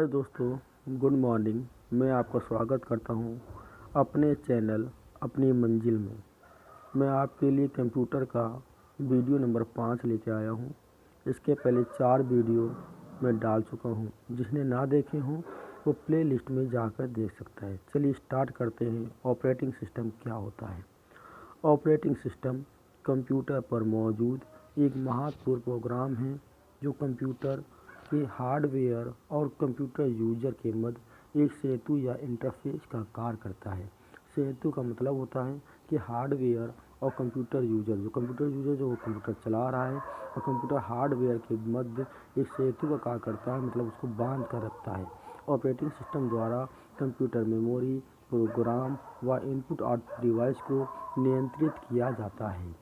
हाय दोस्तों, good morning. मैं आपका स्वागत करता हूं अपने चैनल अपनी मंजिल में। मैं आपके लिए कंप्यूटर का वीडियो नंबर 5 लेके आया हूं। इसके पहले 4 वीडियो मैं डाल चुका हूं। जिसने ना देखे हों वो प्ले लिस्ट में जाकर देख सकता है। चलिए स्टार्ट करते हैं। ऑपरेटिंग सिस्टम क्या होता है? ऑपरेटिंग सिस्टम कंप्यूटर पर मौजूद एक महत्वपूर्ण प्रोग्राम है जो कंप्यूटर के हार्डवेयर और कंप्यूटर यूजर के मध्य एक सेतु या इंटरफेस का कार्य करता है। सेतु का मतलब होता है कि हार्डवेयर और कंप्यूटर यूजर जो वो कंप्यूटर चला रहा है और कंप्यूटर हार्डवेयर के मध्य एक सेतु का कार्य करता है, मतलब उसको बांध कर रखता है। ऑपरेटिंग सिस्टम द्वारा कंप्यूटर मेमोरी, प्रोग्राम व इनपुट आउटपुट डिवाइस को नियंत्रित किया जाता है।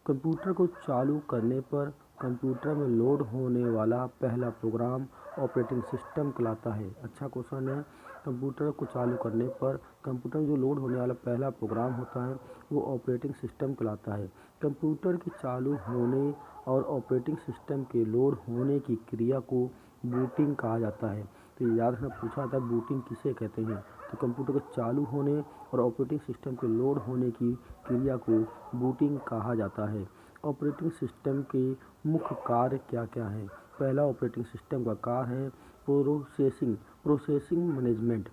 कंप्यूटर को चालू करने पर कंप्यूटर में लोड होने वाला पहला प्रोग्राम ऑपरेटिंग सिस्टम कहलाता है। अच्छा क्वेश्चन है। कंप्यूटर को चालू करने पर कंप्यूटर में जो लोड होने वाला पहला प्रोग्राम होता है वो ऑपरेटिंग सिस्टम कहलाता है। कंप्यूटर के चालू होने और ऑपरेटिंग सिस्टम के लोड होने की क्रिया को बूटिंग कहा जाता है। तो याद रखना, पूछा था बूटिंग किसे कहते हैं। तो कंप्यूटर के चालू होने और ऑपरेटिंग सिस्टम के लोड होने की क्रिया को बूटिंग कहा जाता है। ऑपरेटिंग सिस्टम के मुख्य कार्य क्या क्या हैं? पहला ऑपरेटिंग सिस्टम का कार्य है processing management.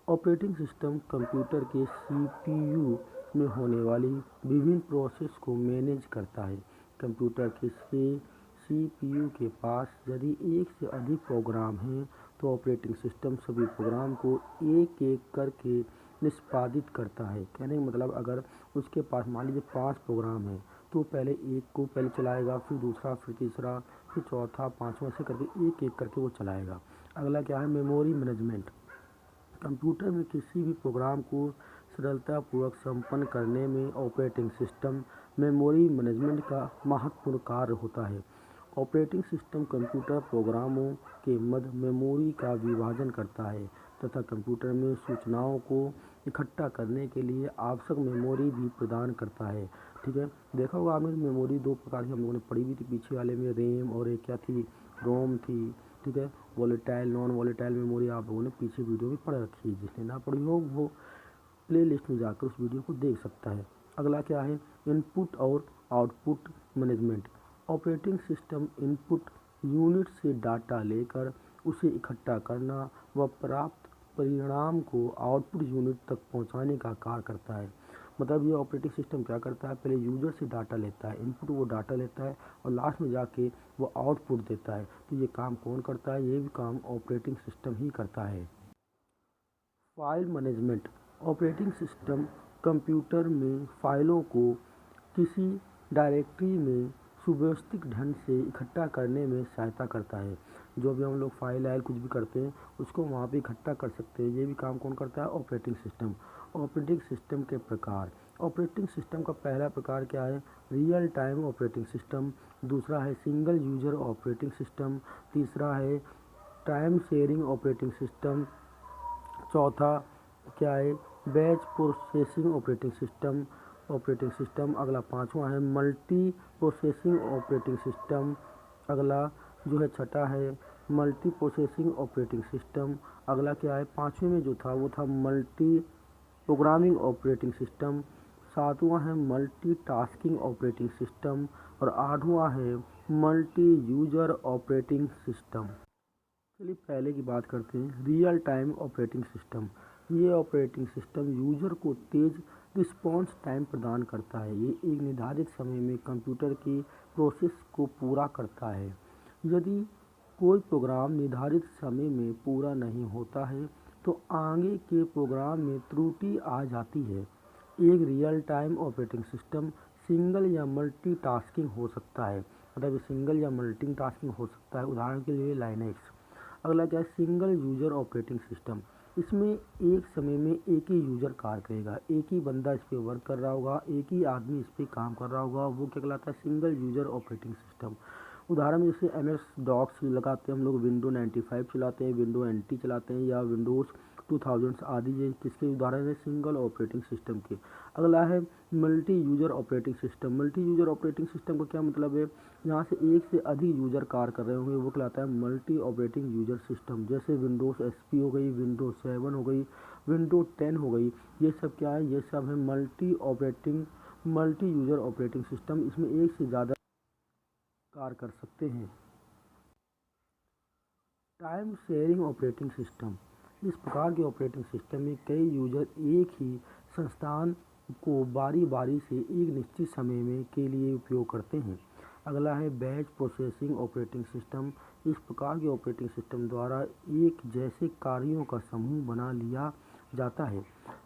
Operating system computer के सीपीयू में होने वाली विभिन्न प्रोसेस को मैनेज करता है। कंप्यूटर के सीपीयू के पास यदि एक से अधिक प्रोग्राम हैं तो ऑपरेटिंग सिस्टम सभी प्रोग्राम को एक एक करके निष्पादित करता है। कहने का मतलब, अगर उसके पास मान लीजिए 5 प्रोग्राम हैं तो पहले एक को पहले चलाएगा, फिर दूसरा, फिर तीसरा, फिर चौथा, पाँचवा, ऐसे करके एक एक करके वो चलाएगा। अगला क्या है? Memory management. कंप्यूटर में किसी भी प्रोग्राम को सरलतापूर्वक संपन्न करने में ऑपरेटिंग सिस्टम मेमोरी मैनेजमेंट का महत्वपूर्ण कार्य होता है। ऑपरेटिंग सिस्टम कंप्यूटर प्रोग्रामों के मध्य मेमोरी का विभाजन करता है तथा कंप्यूटर में सूचनाओं को इकट्ठा करने के लिए आवश्यक मेमोरी भी प्रदान करता है। ठीक है, देखा होगा आपने मेमोरी 2 प्रकार की हम लोगों ने पढ़ी हुई थी पीछे वाले में, रैम और एक क्या थी, रोम थी। ठीक है, वोलेटाइल नॉन वोलेटाइल मेमोरी आप लोगों ने पीछे वीडियो में पढ़ रखी है। जिसने ना पढ़ी हो वो प्ले लिस्ट में जाकर उस वीडियो को देख सकता है। अगला क्या है? इनपुट और output management. Operating system input unit से डाटा लेकर उसे इकट्ठा करना व प्राप्त परिणाम को आउटपुट यूनिट तक पहुंचाने का कार्य करता है। मतलब ये ऑपरेटिंग सिस्टम क्या करता है? पहले यूजर से डाटा लेता है, इनपुट वो डाटा लेता है और लास्ट में जाके वो आउटपुट देता है। तो ये काम कौन करता है? ये भी काम ऑपरेटिंग सिस्टम ही करता है। File management. Operating system computer में फाइलों को किसी डायरेक्टरी में सुव्यवस्थित ढंग से इकट्ठा करने में सहायता करता है। जो भी हम लोग फाइल कुछ भी करते हैं उसको वहाँ पे इकट्ठा कर सकते हैं। ये भी काम कौन करता है? Operating system. ऑपरेटिंग सिस्टम के प्रकार। ऑपरेटिंग सिस्टम का पहला प्रकार क्या है? Real time operating system. दूसरा है सिंगल यूजर ऑपरेटिंग सिस्टम। तीसरा है टाइम शेयरिंग ऑपरेटिंग सिस्टम। चौथा क्या है? Batch processing operating system. अगला 5वां है मल्टी प्रोसेसिंग ऑपरेटिंग सिस्टम। अगला जो है 6ठा है मल्टी प्रोसेसिंग ऑपरेटिंग सिस्टम। अगला क्या है? 5वें में जो था वो था मल्टी प्रोग्रामिंग ऑपरेटिंग सिस्टम। 7वां है मल्टी टास्किंग ऑपरेटिंग सिस्टम और 8वां है मल्टी यूजर ऑपरेटिंग सिस्टम। चलिए पहले की बात करते हैं, रियल टाइम ऑपरेटिंग सिस्टम। ये ऑपरेटिंग सिस्टम यूजर को तेज़ रिस्पॉन्स टाइम प्रदान करता है। ये एक निर्धारित समय में कंप्यूटर की प्रोसेस को पूरा करता है। यदि कोई प्रोग्राम निर्धारित समय में पूरा नहीं होता है तो आगे के प्रोग्राम में त्रुटि आ जाती है। एक real time operating system single या मल्टीटास्किंग हो सकता है। मतलब सिंगल या मल्टीटास्किंग हो सकता है। उदाहरण के लिए लाइनेक्स। अगला क्या है? Single user operating system. इसमें एक समय में एक ही यूजर कार्य करेगा, एक ही बंदा इस पर वर्क कर रहा होगा, एक ही आदमी इस पर काम कर रहा होगा। वो क्या कहलाता है? Single user operating system. उदाहरण में जैसे MS डॉक्स लगाते हैं हम लोग, विंडो 95 चलाते हैं, विंडो NT चलाते हैं या विंडोज़ 2000 आदि। ये किसके उदाहरण है? सिंगल ऑपरेटिंग सिस्टम के। अगला है multi user operating system. Multi user operating system का क्या मतलब है, यहाँ से एक से अधिक यूजर कार्य कर रहे होंगे, वो कहलाता है मल्टी ऑपरेटिंग यूजर सिस्टम। जैसे विंडोज़ एसपी हो गई, विंडोज़ 7 हो गई, विंडोज 10 हो गई, ये सब क्या है, ये सब है मल्टी यूजर ऑपरेटिंग सिस्टम। इसमें एक से ज़्यादा कार्य कर सकते हैं। Time sharing operating system. इस प्रकार के ऑपरेटिंग सिस्टम में कई यूजर एक ही संस्थान को बारी बारी से एक निश्चित समय में के लिए उपयोग करते हैं। अगला है बैच प्रोसेसिंग ऑपरेटिंग सिस्टम। इस प्रकार के ऑपरेटिंग सिस्टम द्वारा एक जैसे कार्यों का समूह बना लिया जाता है,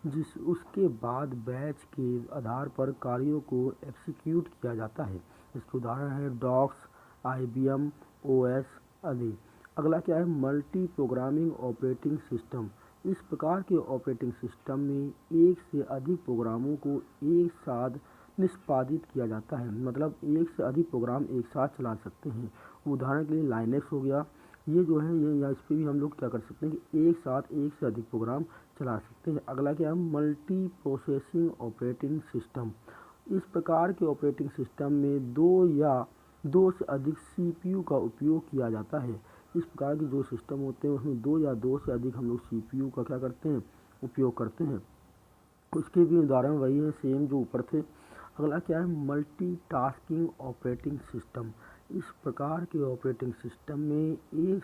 जिस उसके बाद बैच के आधार पर कार्यों को एग्जीक्यूट किया जाता है। इसके उदाहरण है डॉक्स, IBM OS आदि। अगला क्या है, मल्टी प्रोग्रामिंग ऑपरेटिंग सिस्टम। इस प्रकार के ऑपरेटिंग सिस्टम में एक से अधिक प्रोग्रामों को एक साथ निष्पादित किया जाता है, मतलब एक से अधिक प्रोग्राम एक साथ चला सकते हैं। उदाहरण के लिए लाइनेक्स हो गया, ये जो है ये या इस पर भी हम लोग क्या कर सकते हैं कि एक साथ एक से अधिक प्रोग्राम चला सकते हैं। अगला क्या है, मल्टी प्रोसेसिंग ऑपरेटिंग सिस्टम। इस प्रकार के ऑपरेटिंग सिस्टम में दो से अधिक CPU का उपयोग किया जाता है। इस प्रकार के जो सिस्टम होते हैं उसमें दो से अधिक हम लोग CPU का क्या करते हैं, उपयोग करते हैं। उसके भी उदाहरण वही है सेम जो ऊपर थे। अगला क्या है, मल्टीटास्किंग ऑपरेटिंग सिस्टम। इस प्रकार के ऑपरेटिंग सिस्टम में एक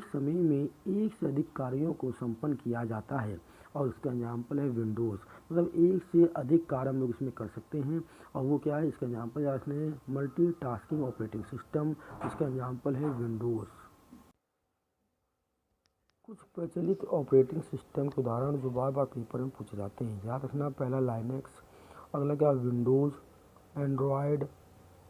समय में एक से अधिक कार्यों को संपन्न किया जाता है, और उसका एग्जाम्पल है विंडोज़। मतलब एक से अधिक कार्य हम लोग इसमें कर सकते हैं, और वो क्या है, इसका एग्जाम्पल या इसमें मल्टीटास्किंग ऑपरेटिंग सिस्टम, इसका एग्जाम्पल है विंडोज़। कुछ प्रचलित ऑपरेटिंग सिस्टम के उदाहरण जो बार बार पेपर में पूछे जाते हैं, याद रखना। पहला लाइनेक्स, अगला क्या Windows, Android,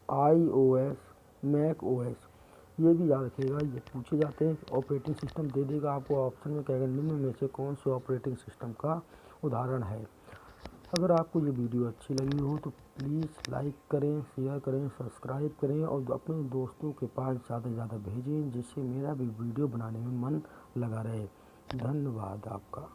iOS, Mac OS, ये भी याद रखिएगा, ये पूछे जाते हैं। ऑपरेटिंग सिस्टम दे देगा आपको ऑप्शन में, कहेगा निम्न में से कौन से ऑपरेटिंग सिस्टम का उदाहरण है। अगर आपको ये वीडियो अच्छी लगी हो तो प्लीज़ लाइक करें, शेयर करें, सब्सक्राइब करें, और अपने दोस्तों के पास ज़्यादा से ज़्यादा भेजें, जिससे मेरा भी वीडियो बनाने में मन लगा रहे। धन्यवाद आपका।